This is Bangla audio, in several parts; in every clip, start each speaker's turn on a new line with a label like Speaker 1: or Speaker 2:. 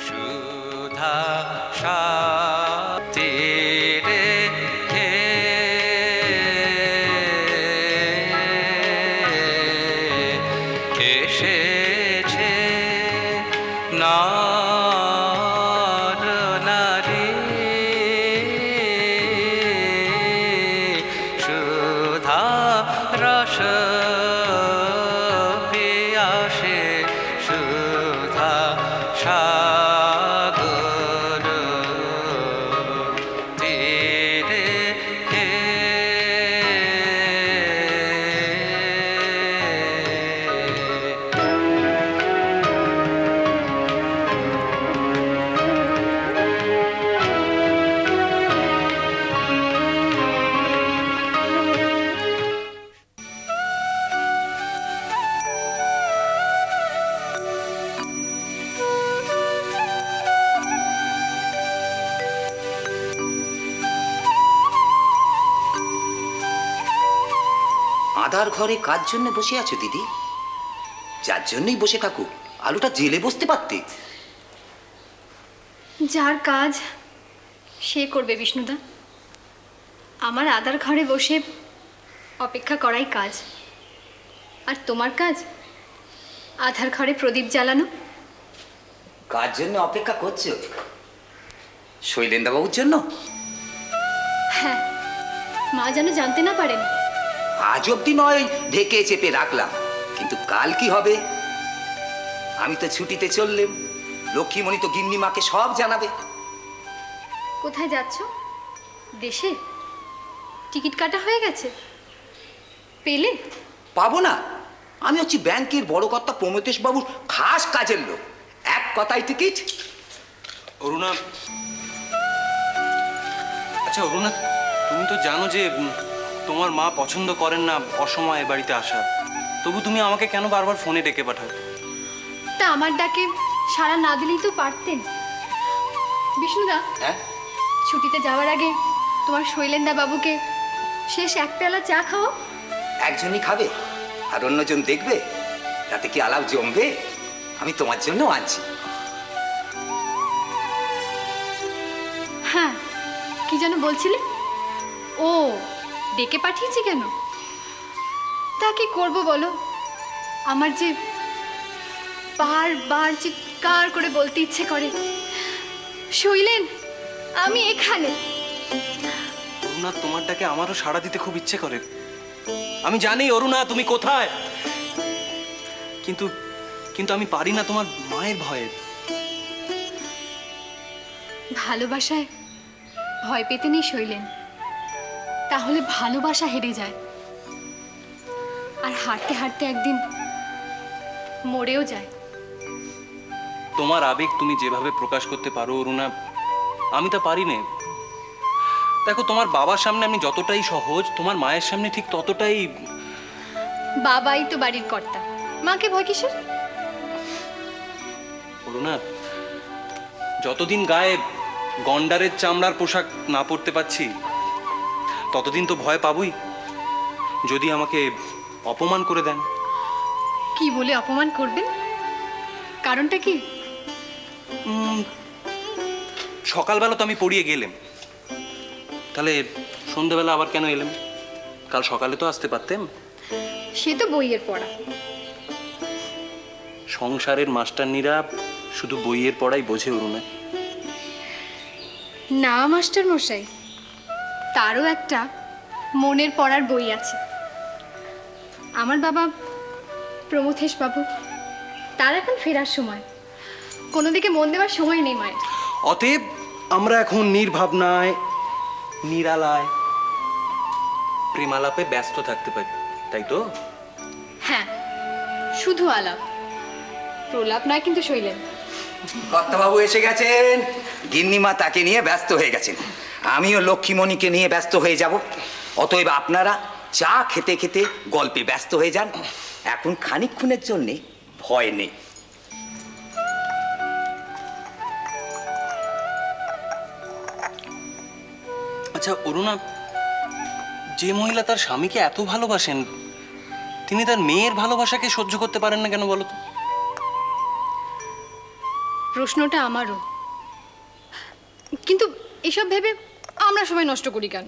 Speaker 1: সুধা সাথীরে এসেছে নর নারী সুধা রস পিয়াসে সুধা সাগর তীরে
Speaker 2: আধার ঘরে কার জন্য বসে আছো দিদি? যার জন্যই বসে থাকুক, আলুটা জেলে বসতে পারতে।
Speaker 3: যার কাজ সে করবে বিষ্ণুদা। আমার আধার ঘরে বসে অপেক্ষা করাই কাজ, আর তোমার কাজ আধার ঘরে প্রদীপ জ্বালানো।
Speaker 2: কার জন্য অপেক্ষা করছো? শৈলেন্দ্রবাবুর জন্য?
Speaker 3: হ্যাঁ, মা যেন জানতে না পারেন।
Speaker 2: আজ অব্দি নয় ঢেকে চেপে রাখলাম, কিন্তু কাল কি হবে? আমি তো ছুটিতে চললাম, লক্ষ্মীমণি তো গিন্নিমাকে সব জানাবে।
Speaker 3: কোথায় যাচ্ছ? দেশে? টিকিট কাটা হয়ে গেছে? পেলে?
Speaker 2: পাবো না, আমি হচ্ছি ব্যাংকের বড় কর্তা প্রমথেশ বাবুর খাস কাজের লোক। এক কথায় টিকিট।
Speaker 1: অরুণা, আচ্ছা অরুণা, তুমি তো জানো যে তোমার মা পছন্দ করেন না অসময়ে বাড়িতে আসা, তবু তুমি আমাকে কেন বারবার ফোনে ডেকে পাঠাও?
Speaker 3: তা আমার ডাকে সাড়া না দিলেই তো পারতেন। বিষ্ণুদা,
Speaker 2: হ্যাঁ,
Speaker 3: ছুটিতে যাওয়ার আগে তোমার শৈলেন্দা বাবুকে শেষ এক পেয়ালা চা খাও।
Speaker 2: একজনই খাবে আর অন্যজন দেখবে, তাতে কি আলাপ জমবে? আমি তোমার জন্য আনছি।
Speaker 3: হ্যাঁ, কি যেন বলছিলে? ও, ডেকে পাঠিয়েছি কেন? তা কি করবো বলো? আমার যে বারবার চিৎকার করে বলতে ইচ্ছে করে, শৈলেন আমি এখানে।
Speaker 1: অরুণা, তোমার ডাকে আমারও সাড়া দিতে খুব ইচ্ছে করে। আমি জানি অরুণা তুমি কোথায়, কিন্তু কিন্তু আমি পারি না তোমার মায়ের ভয়ে।
Speaker 3: ভালোবাসায় ভয় পেতে নেই শৈলেন, তাহলে ভালোবাসা হেরে যায়, আর হাঁটতে হাঁটতে একদিন মরেও যায়।
Speaker 1: তোমার আবেগ তুমি যেভাবে প্রকাশ করতে পারো অরুণা, আমি তা পারি না। দেখো, তোমার বাবার সামনে আমি যতটাই সহজ, তোমার মায়ের সামনে ঠিক ততটাই।
Speaker 3: বাবাই তো বাড়ির কর্তা, মাকে ভয় কিসের?
Speaker 1: অরুণা, যতদিন গায়ে গন্ডারের চামড়ার পোশাক না পরতে পারছি, ততদিন তো ভয় পাবই যদি আমাকে অপমান করে দেন।
Speaker 3: কি বলে অপমান করবেন? কারণটা কি?
Speaker 1: সকালবেলা তো আমি পড়িয়ে গেলাম, তাহলে সন্ধ্যাবেলা আবার কেন এলাম? কাল সকালে তো আসতে পারতেন।
Speaker 3: সে তো বইয়ের পড়া।
Speaker 1: সংসারের মাস্টারনীরা শুধু বইয়ের পড়াই বোঝে অরুণা।
Speaker 3: না মাস্টার মশাই, তারও একটা মনের পড়ার বই আছে। আমার বাবা প্রমথেশ বাবু, তার এখন ফেরার সময়, কোনো দিকে মন দেওয়ার সময় নেই মায়ের।
Speaker 1: অতএব আমরা এখন নির্ভাবনায়, নিরালায়, প্রেমালাপে ব্যস্ত থাকতে পারি, তাই তো?
Speaker 3: হ্যাঁ, শুধু আলাপ, প্রলাপ নয় কিন্তু শৈলেন।
Speaker 2: কর্তাবাবু এসে গেছেন, গিন্নিমা তাকে নিয়ে ব্যস্ত হয়ে গেছেন, আমিও লক্ষ্মীমণিকে নিয়ে ব্যস্ত হয়ে যাব। অতএব আপনারা চা খেতে খেতে গল্পে ব্যস্ত হয়ে যান, এখন খানিকক্ষণের জন্যে ভয় নেই।
Speaker 1: আচ্ছা অরুণা, যে মহিলা তার স্বামীকে এত ভালোবাসেন, তিনি তার মেয়ের ভালোবাসাকে সহ্য করতে পারেন না কেন বলো তো?
Speaker 3: প্রশ্নটা আমারও, কিন্তু এসব ভেবে আমরা সময় নষ্ট করি কেন?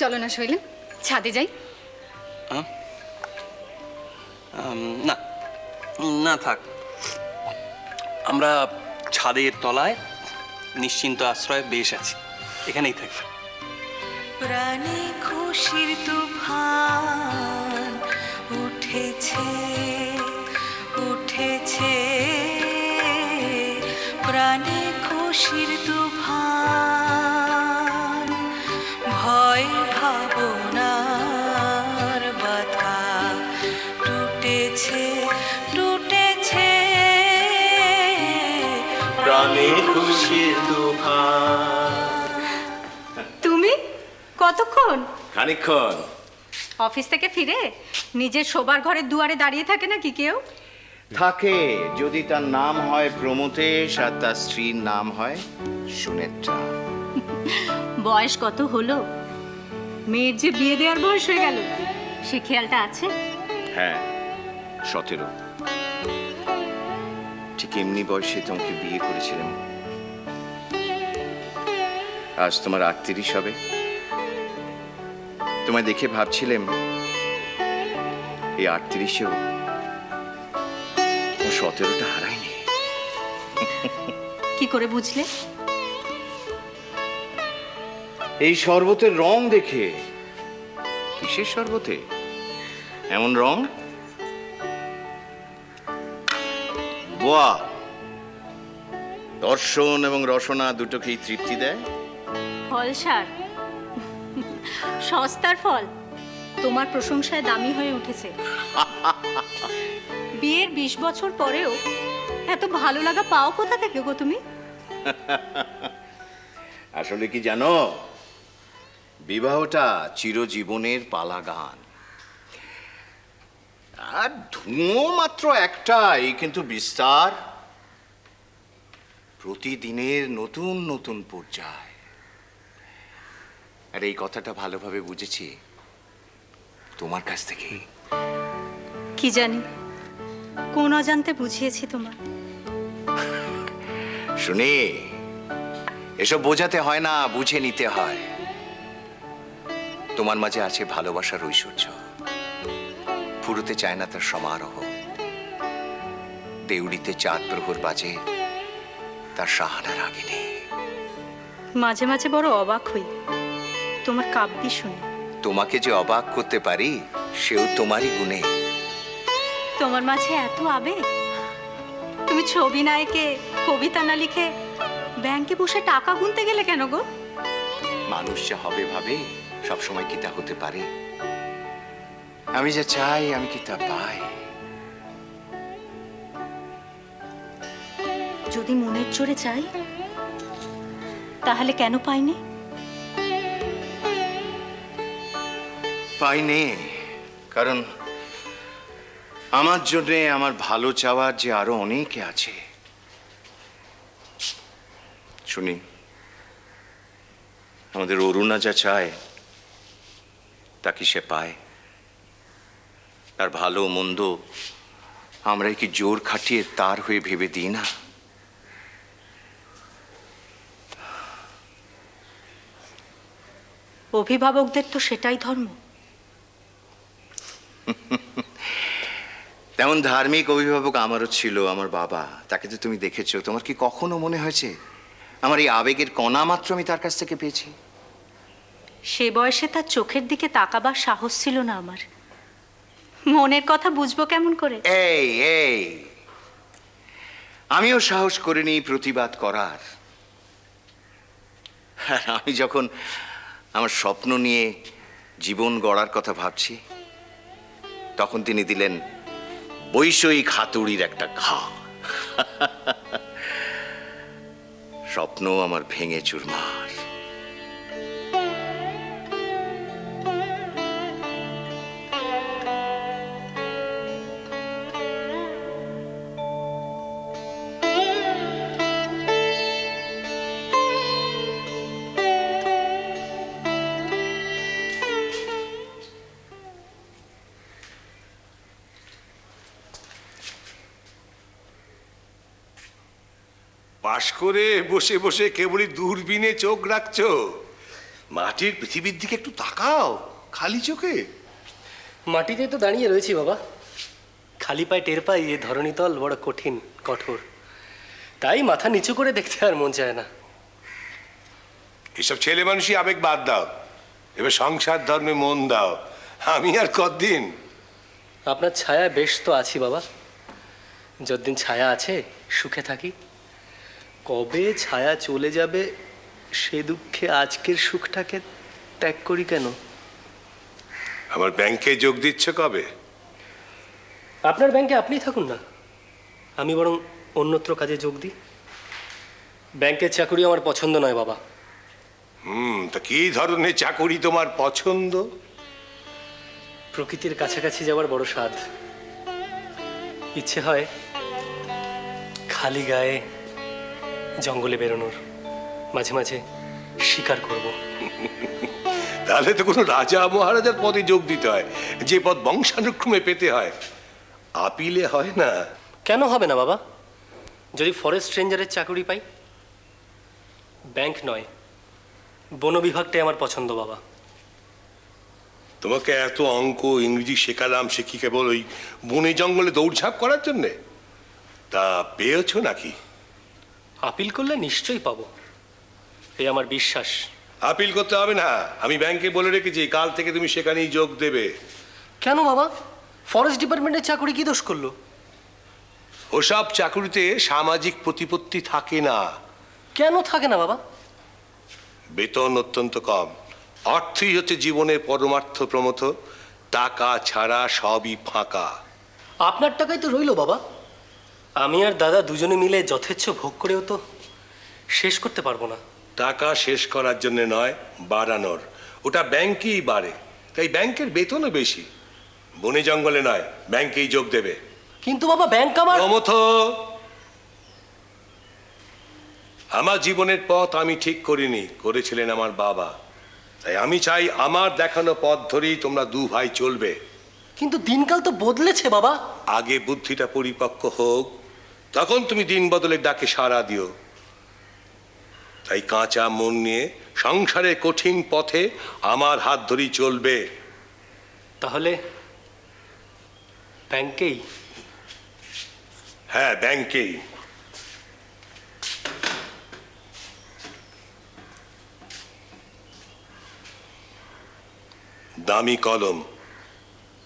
Speaker 3: চলো না শৈলেন, ছাদে যাই।
Speaker 1: না না, থাক, আমরা ছাদের তলায় নিশ্চিন্ত আশ্রয়ে বেশ আছি, এখানেই থাকি।
Speaker 4: প্রাণে খুশির তুফান উঠেছে উঠেছে, প্রাণে খুশির তুফান, ভয় ভাবনার বাধা টুটেছে টুটেছে,
Speaker 5: প্রাণে খুশির তুফান।
Speaker 6: তুমি কতক্ষণ?
Speaker 5: খানিকক্ষণ।
Speaker 6: অফিস থেকে ফিরে নিজের শোবার ঘরের দুয়ারে দাঁড়িয়ে থাকে নাকি কেউ?
Speaker 5: থাকে, যদি তার নাম হয় প্রমথেশ আর তার স্ত্রীর নাম হয় সুনেত্রা।
Speaker 6: বয়স কত হলো? মেয়ের যে বিয়ে দেওয়ার বয়স হয়ে গেল, সে খেয়ালটা আছে?
Speaker 5: হ্যাঁ, 17। ঠিক এমনি বয়সে তোমাকে বিয়ে করেছিলাম। আজ তোমার 38 হবে। তোমায় দেখে ভাবছিলাম এই 38-এও 17টা হারায়নি।
Speaker 6: কি করে বুঝলে?
Speaker 5: এই শরবতের রং দেখে। কিসের শরবতে এমন রং? বাহ, দর্শন এবং রসনা দুটোকেই তৃপ্তি দেয়।
Speaker 6: ফল সার, সস্তার ফল তোমার প্রশংসায় দামি হয়ে উঠেছে। বিয়ের 20 বছর পরেও এত ভালো লাগা পাও কোথা থেকে গো তুমি?
Speaker 5: আসলে কি জানো, বিবাহটা চিরজীবনের পালাগান। আর ধুঁয়ো মাত্র একটাই, কিন্তু বিস্তার প্রতিদিনের নতুন নতুন পর্যায়। আর এই কথাটা ভালোভাবে বুঝেছি তোমার কাছ থেকে।
Speaker 6: কি জানি কোন অজান্তে বুঝিয়েছি তোমার।
Speaker 5: শুনে, এসব বোঝাতে হয় না, বুঝে নিতে হয়। তোমার মাঝে আছে ভালোবাসার ঐশ্বর্য, ফুরোতে চায় না তার সমারোহ। দেউড়িতে চাঁদ প্রহর বাজে, তার সাহানার আগে নেই।
Speaker 6: মাঝে মাঝে বড় অবাক হই তোমার কাব্যি শুনে।
Speaker 5: তোমাকে যে অবাক করতে পারি, সেও তোমারই গুণে।
Speaker 6: তোমার মাঝে এত আবেগ, তুমি ছবি না এঁকে, কবিতা না লিখে ব্যাংকে বসে টাকা গুনতে গেলে কেন গো?
Speaker 5: মানুষ যা হবে ভাবে, সবসময় কি তা হতে পারে? আমি যা চাই, আমি কি তা পাই?
Speaker 6: যদি মনের জোরে চাই, তাহলে কেন পাইনি?
Speaker 5: পাইনি কারণ আমার জন্য আমার ভালো চাওয়ার যে আরো অনেকে আছে। শুনি, আমাদের অরুণা যা চায় তা কি সে পায়? তার ভালো মন্দ আমরা কি জোর খাটিয়ে তার হয়ে ভেবে দিই না?
Speaker 6: অভিভাবকদের তো সেটাই ধর্ম।
Speaker 5: তেমন ধার্মিক অভিভাবক আমারও ছিল, আমার বাবা। তাকে তো তুমি দেখেছো। তোমার কি কখনো মনে হয়েছে আমার এই আবেগের কণা মাত্র আমি তার কাছ থেকে পেয়েছি?
Speaker 6: সে বয়সে তার চোখের দিকে তাকাবার সাহস ছিল না আমার। মনের কথা বুঝবো কেমন করে?
Speaker 5: এই এই আমিও সাহস করিনি প্রতিবাদ করার। আর আমি যখন আমার স্বপ্ন নিয়ে জীবন গড়ার কথা ভাবছি, তখন তিনি দিলেন বৈষয়িক হাতুড়ির একটা ঘা। স্বপ্ন আমার ভেঙে চুরমার।
Speaker 7: পাশ করে বসে বসে কেবলই দূরবীনে চোখ রাখছো? মাটির পৃথিবীর দিকে একটু তাকাও খালি চোখে।
Speaker 8: মাটিতে তো দাঁড়িয়ে রয়েছি বাবা, খালি পায়ে টের পাই এ ধরণীতল বড় কঠিন কঠোর, তাই মাথা নিচু করে দেখতে আর মন চায় না।
Speaker 7: এসব ছেলে মানুষই আবেগ বাদ দাও, এবার সংসার ধর্মে মন দাও। আমি আর কতদিন?
Speaker 8: আপনার ছায়া বেশ তো আছি বাবা, যতদিন ছায়া আছে সুখে থাকি। কবে ছায়া চলে যাবে সে দুঃখে আজকের সুখটাকে ত্যাগ করি কেন?
Speaker 7: আমার ব্যাংকে যোগ দিচ্ছ কবে?
Speaker 8: আপনার ব্যাংকে আপনিই থাকুন না, আমি বরং অন্যত্র কাজে যোগ দিই। ব্যাংকের চাকুরি আমার পছন্দ নয় বাবা।
Speaker 7: তা কি ধরনের চাকুরি তোমার পছন্দ?
Speaker 8: প্রকৃতির কাছাকাছি যাওয়ার বড় স্বাদ। ইচ্ছে হয় খালি গায়ে জঙ্গলে বেরোনোর, মাঝে মাঝে শিকার করব।
Speaker 7: তাহলে তো কোনো রাজা মহারাজার পদে যোগ দিতে হয়, যে পদ বংশানুক্রমে পেতে হয়। আপিলে হয় না?
Speaker 8: কেন হবে না বাবা? যদি ফরেস্ট রেঞ্জারের চাকরি পাই। ব্যাংক নয়, বন বিভাগটাই আমার পছন্দ বাবা।
Speaker 7: তোমাকে এত অঙ্ক ইংরেজি শেখালাম, সে কি কেবল ওই বনে জঙ্গলে দৌড়ঝাঁপ করার জন্যে? তা পেয়েছো নাকি?
Speaker 8: আপিল করলে নিশ্চয়ই পাবো, এই আমার বিশ্বাস।
Speaker 7: আপিল করতে হবে না, আমি ব্যাংকে বলে রেখেছি কাল থেকে তুমি সেখানেই যোগ দেবে।
Speaker 8: কেন বাবা? ফরেস্ট ডিপার্টমেন্টের চাকরি কি দোষ করলো?
Speaker 7: ওসব চাকুরিতে সামাজিক প্রতিপত্তি থাকে না।
Speaker 8: কেন থাকে না বাবা?
Speaker 7: বেতন অত্যন্ত কম। অর্থই হচ্ছে জীবনের পরমার্থ প্রমথ, টাকা ছাড়া সবই ফাঁকা।
Speaker 8: আপনার টাকাই তো রইলো বাবা, আমি আর দাদা দুজনে মিলে যথেচ্ছ ভোগ করেও তো শেষ করতে পারবো না।
Speaker 7: টাকা শেষ করার জন্য নয়, বাড়ানোর। ওটা ব্যাংকেই বাড়ে, তাই ব্যাংকের বেতনও বেশি। বনে জঙ্গলে নয়, ব্যাংকেই যোগ দেবে।
Speaker 8: কিন্তু বাবা ব্যাংক আমার...
Speaker 7: প্রমথ, আমার জীবনের পথ আমি ঠিক করিনি, করেছিলেন আমার বাবা। তাই আমি চাই আমার দেখানো পথ ধরেই তোমরা দু ভাই চলবে।
Speaker 8: কিন্তু দিনকাল তো বদলেছে বাবা।
Speaker 7: আগে বুদ্ধিটা পরিপক্ক হোক, তখন তুমি দিন বদলের ডাকে সাড়া দিও। তাই কাঁচা মন নিয়ে সংসারের কঠিন পথে আমার হাত ধরেই চলবে।
Speaker 8: তাহলে ব্যাংকেই?
Speaker 7: হ্যাঁ, ব্যাংকেই। দামি কলম,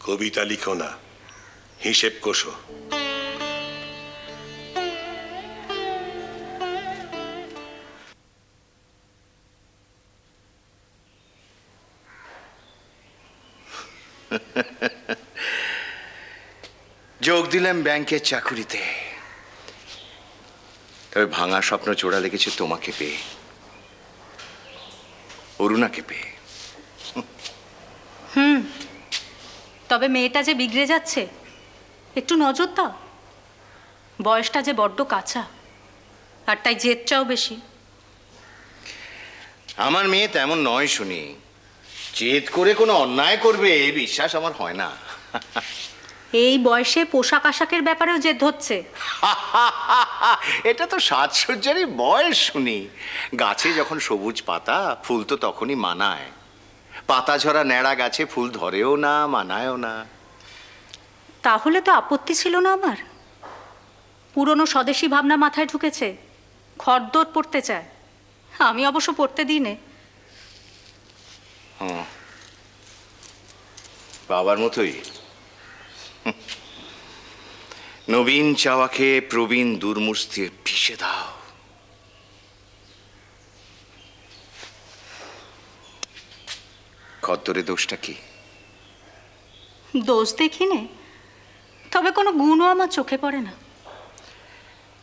Speaker 7: কবিতা লিখো না, হিসেব কষো।
Speaker 5: যোগ দিলাম ব্যাংকের চাকুরিতে, তবে ভাঙা স্বপ্ন জোড়া লেগেছে তোমাকে পেয়ে, অরুণাকে পেয়ে।
Speaker 6: তবে মেয়েটা যে বিগড়ে যাচ্ছে, একটু নজর দাও। বয়সটা যে বড্ড কাঁচা, আর তাই জেদটাও বেশি।
Speaker 5: আমার মেয়ে তেমন নয় শুনি, জেদ করে কোনো অন্যায় করবে এই বিশ্বাস আমার হয় না।
Speaker 6: এই বয়সে পোশাক আশাকের ব্যাপারেও জেদ হচ্ছে।
Speaker 5: এটা তো সাজসজ্জারই বয়স শুনি। গাছে যখন সবুজ পাতা, ফুল তো তখনই মানায়। পাতা ঝরা ন্যাড়া গাছে ফুল ধরেও না, মানায়ও না।
Speaker 6: তাহলে তো আপত্তি ছিল না আমার। পুরনো স্বদেশী ভাবনা মাথায় ঢুকেছে, খড়দর পড়তে চায়। আমি অবশ্য পড়তে দিই নে।
Speaker 5: বাবার মতোই নবীন চাওয়াকে প্রবীণ দুর্মুষ্টির পিষে দাও। খদ্দরে দোষটা কি?
Speaker 6: দোষ দেখি নে, তবে কোনো গুণও আমার চোখে পড়ে না।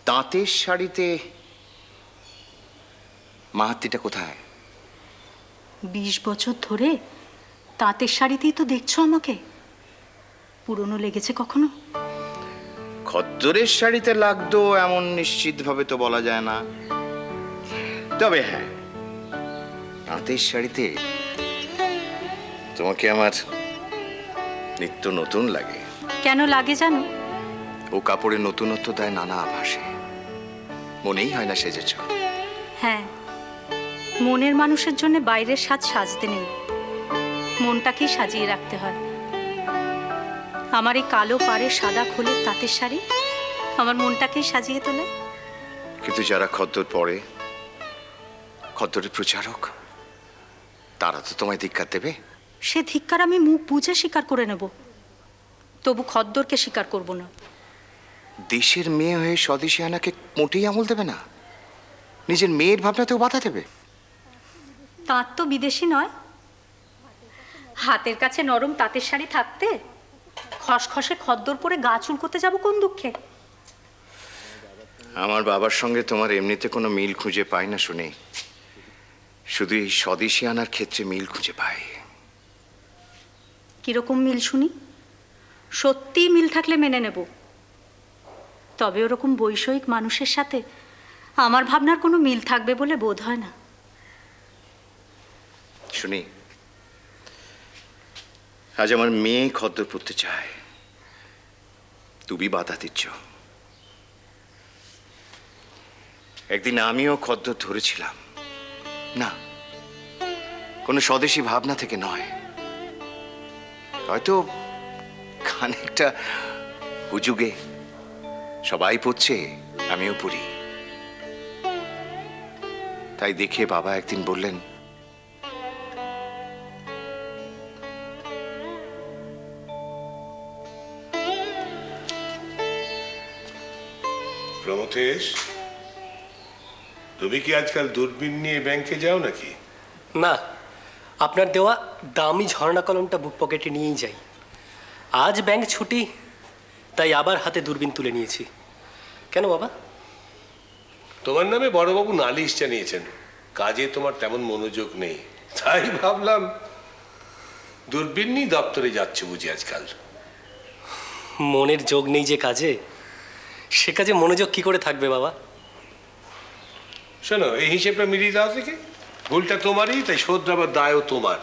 Speaker 5: তাঁতের শাড়িতে মাহাত্মিটা কোথায়?
Speaker 6: 20 বছর ধরে তাঁতের শাড়িতেই তো দেখছো আমাকে। পুরনো লেগেছে কখনো?
Speaker 5: খদ্দরের শাড়িতে লাগতো এমন নিশ্চিতভাবে তো বলা যায় না, তবে হ্যাঁ, তাঁতের শাড়িতে তোমাকে আমার নিত্য নতুন লাগে।
Speaker 6: কেন লাগে জানো?
Speaker 5: ও কাপড়ে নতুনত্ব দেয় নানা আভাসে। মনেই হয় না সেজেছ।
Speaker 6: হ্যাঁ, মনের মানুষের জন্য বাইরের সাজ সাজতে নেই, মনটাকেই সাজিয়ে রাখতে হয়। আমার এই কালো পাড়ে সাদা খোলের তাঁতের শাড়ি আমার মনটাকেই সাজিয়ে তোলে।
Speaker 5: কিন্তু যারা খদ্দর পড়ে, খদ্দরের প্রচারক, তারা তো তোমায় ধিক্কার দেবে।
Speaker 6: সে ধিক্কার আমি মুখ বুঝে স্বীকার করে নেব, তবু খদ্দরকে স্বীকার করব না।
Speaker 5: দেশের মেয়ে হয়ে স্বদেশী আনাকে মোটেই আমল দেবে না, নিজের মেয়ের ভাবনাতেও বাধা দেবে।
Speaker 6: তাঁত তো বিদেশি নয়, হাতের কাছে নরম তাঁতের শাড়ি থাকতে খসখসে খদ্দর পরে গা চুলকোতে যাব কোন দুঃখে?
Speaker 5: আমার বাবার সঙ্গে তোমার এমনিতে কোনো মিল খুঁজে পাই না শুনে, শুধু এই স্বদেশী আনার ক্ষেত্রে মিল খুঁজে পাই।
Speaker 6: কিরকম মিল শুনি? সত্যি মিল থাকলে মেনে নেব, তবে ওরকম বৈষয়িক মানুষের সাথে আমার ভাবনার কোনো মিল থাকবে বলে বোধ হয় না।
Speaker 5: শুনি, আজ আমার মেয়ে খদ্দর পড়তে চায়, তুমি বাধা দিচ্ছ। একদিন আমিও খদ্দর ধরেছিলাম, না কোনো স্বদেশী ভাবনা থেকে নয়, হয়তো খানিকটা হুজুগে। সবাই পড়ছে, আমিও পড়ি, তাই দেখে বাবা একদিন বললেন,
Speaker 7: প্রমথেশ, তুমি কি আজকাল দূরবীন নিয়ে ব্যাংকে যাও নাকি?
Speaker 8: না, আপনার দেওয়া দামি ঝর্ণা কলমটা বুক পকেটে নিয়েই যাই। আজ ব্যাংক ছুটি, তাই আবার হাতে দূরবীন তুলে নিয়েছি। কেন বাবা?
Speaker 7: তোমার নামে বড়বাবু নালিশ জানিয়েছেন, কাজে তোমার তেমন মনোযোগ নেই, তাই ভাবলাম দূরবীন নিয়ে দপ্তরে যাচ্ছে বুঝি আজকাল।
Speaker 8: মনের যোগ নেই যে কাজে, সে কাজে মনোযোগ কি করে থাকবে বাবা?
Speaker 7: শোনো, এই হিসেবটা মিলিয়ে দাও থেকে, ভুলটা তোমারই, তাই শোধরাবার দায়ও তোমার।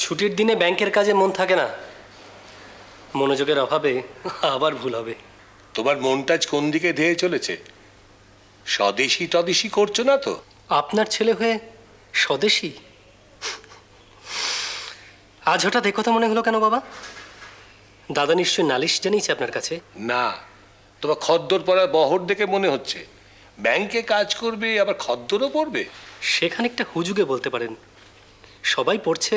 Speaker 8: ছুটির দিনে ব্যাংকের কাজে মন থাকে না, মনোযোগের অভাবে আবার ভুল হবে।
Speaker 7: তোমার মনটা আজ কোন দিকে ধেয়ে চলেছে? স্বদেশী টদেশী করছো না তো?
Speaker 8: আপনার ছেলে হয়ে স্বদেশী? আজ হঠাৎ একথা মনে হলো কেন বাবা? দাদা নিশ্চয়ই নালিশ জানিয়েছে আপনার কাছে?
Speaker 7: না, তোমার খদ্দর পড়ার বহর দেখে মনে হচ্ছে ব্যাংকে কাজ করবে, আবার খদ্দরও পড়বে।
Speaker 8: সে খানিকটা হুজুগে বলতে পারেন, সবাই পড়ছে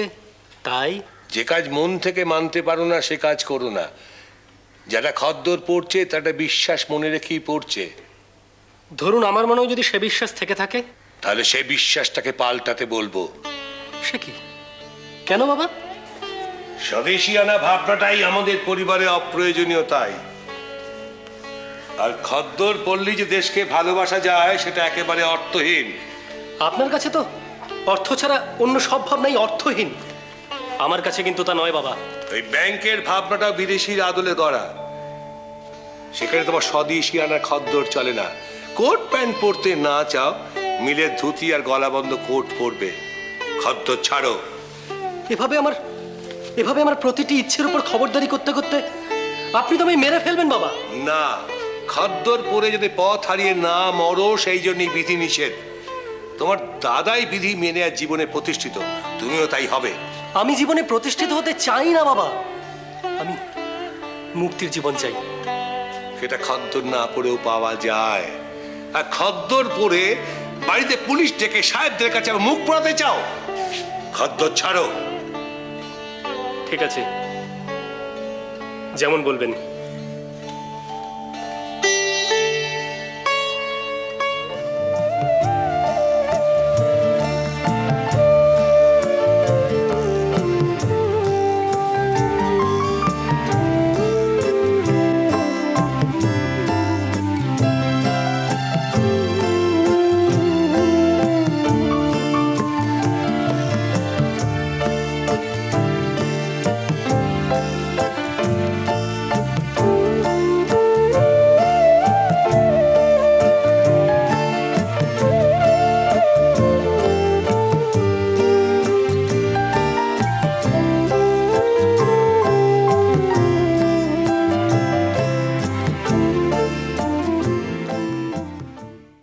Speaker 8: তাই।
Speaker 7: যে কাজ মন থেকে মানতে পারো না সে কাজ করো না। যারা খদ্দর পড়ছে তাটা বিশ্বাস মনে রেখেই পড়ছে।
Speaker 8: ধরুন আমার মনেও যদি সে বিশ্বাস থেকে থাকে,
Speaker 7: তাহলে সেই বিশ্বাসটাকে পাল্টাতে বলবো।
Speaker 8: সে কি? কেন বাবা?
Speaker 7: স্বদেশিয়ানা ভাবনাটাই আমাদের পরিবারে অপ্রয়োজনীয়, তাই। আর খদ্দর পড়লেই যে দেশকে ভালোবাসা যায় সেটা একেবারে অর্থহীন।
Speaker 8: আপনার কাছে তো অর্থ ছাড়া অন্য সব ভাবনাই অর্থহীন, আমার কাছে কিন্তু তা নয় বাবা।
Speaker 7: ওই ব্যাংকের ভাবনাটা বিদেশির আদলে গড়া, সেখানে তোমার স্বদেশিয়ানা খদ্দর চলে না। কোট প্যান্ট পরতে না চাও, মিলের ধুতি আর গলাবন্ধ কোট পরবে, খদ্দর ছাড়ো।
Speaker 8: এভাবে আমার প্রতিটি ইচ্ছের উপর খবরদারি করতে করতে আপনি তো আমায় মেরে ফেলবেন বাবা।
Speaker 7: না, খদ্দর পরে যদি পথ হারিয়ে না মরো, সেই জন্যই বিধি নিষেধ। তোমার দাদাই বিধি মেনে আর জীবনে প্রতিষ্ঠিত, তুমিও তাই হবে।
Speaker 8: আমি জীবনে প্রতিষ্ঠিত হতে চাই না বাবা, আমি মুক্তির জীবন চাই।
Speaker 7: সেটা খদ্দর না পরেও পাওয়া যায়। আর খদ্দর পরে বাড়িতে পুলিশ ডেকে সাহেবদের কাছে আবার মুখ পোড়াতে চাও? খদ্দর ছাড়ো।
Speaker 8: ঠিক আছে, যেমন বলবেন।